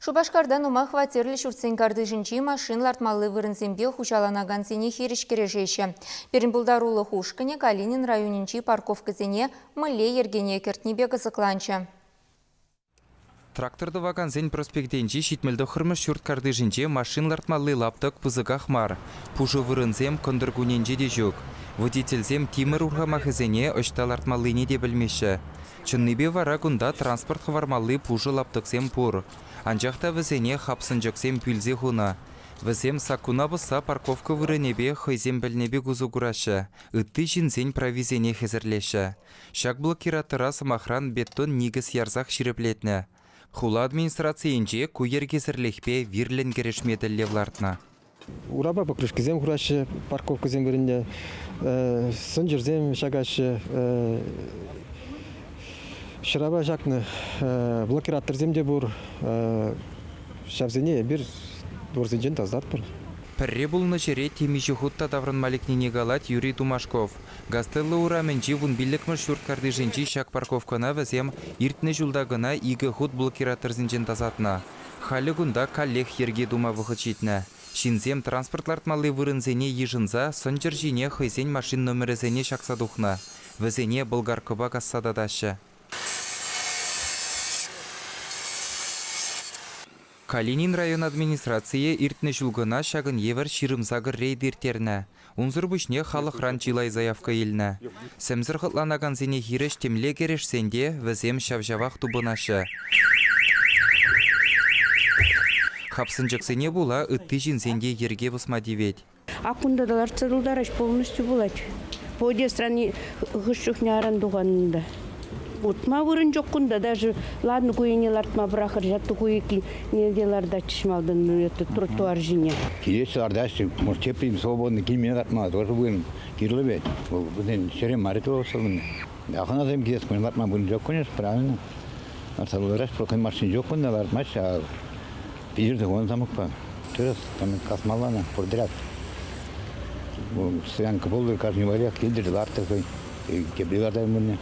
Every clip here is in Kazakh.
Шубашкардан ума хватерлі шүртсен кардыжынчи машин лартмалы вырынсембе хучаланаган сене херішкерешеші. Перенбулдарулы хушкыне Калинин районинчи парковкызене мыле ергене кертнебе кызыкланчы. Тракторды ваганзен проспектенчи шитмелді хырмыш шүрт кардыжынче машин лартмалы лаптық пызыгах мар. Пужы вырынзем кондыргуненче де жүк. Водительзем тимір ургамахызене очта лартмалыне де білмеші. Чынныбе вара гунда транспорт хвармалы пужы лаптықсем пур. Анжақта візене хапсынжықсем пүлзе хуна. Візем сакуна бұса парковка вырынебе хойзем білнебе гузу гурашы. Үтті жинзен провизене хезірлеші. Шак блокиратыра самахран беттон нигіз ярзақ ширеплетні. Хула администрациянче куер кезірлехпе вирлен керешметілі влартна. Ураба покрышкызем хурашы парковка земберінде. Сын жерзем шагашы. Шыраба жақны блокиратор земде бұр. Шавзене бір дорзенжен таздат бұр. Пірре бұлны жере темеші хутта даврын маликнене галат Юрий Тумашков. Гастеллы ураменчи вун билікмі шүрт кардыжынчи шак парковкана візем иртні жылдағына игі хут блокиратор зенжен тазатна. Халі гунда коллег ерге дума вғычитні. Шинзем транспортлартмалы вырынзене ежінза сынчыр жине хойзен машин номерезене шақсадухна. Візене Болгаркоба кассададашы. Калинин район администрация иртне жылгына шагын евер ширымзагыр рейдертерні. Унзыр бүшне халық ранчилай заявка елні. Сәмзір қытланаган зене хиреш темле керешсенде візем шавжавақ тубынашы. Хапсынжықсене була үтті жинзенде ерге бұсма девет. Акундадалар царулдараш полностью булать. По обе страны гышчух няран дуганында. Утма вырын жоққында, даже ладно куене лартма брахар жатты куеки неделарда чишмалдын это тротуар жине. Киресі ардашты, может теприм свободны килмен лартма, тоже вырын кирлы бет. Бұден шерем марит болсылын. Ақын азайым кезес күн лартма вырын жоқ көнес, правильно. Арсалудараш прокын машин жоқ күнда лартмаш, а пижірді ғон замық па. Түрес, там касмалана, пордрят. Стоянка болды, каждый варяк, келдер, ларты қой, кебрилардай мұрны.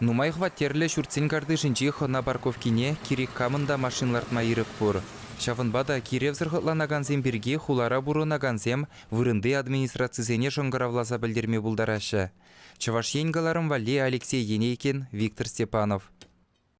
Нумай хватерлі шүртсен кардыжынчи хона парковкине кирик камында машинлартма ирік бұр. Шавынбада кирев зырғытланаган земберге хулара бұрынаган зем вырынды администрацизене жоңғаравласа білдерме бұлдарашы. Чаваш енгаларым Вале Алексей Енейкин, Виктор Степанов.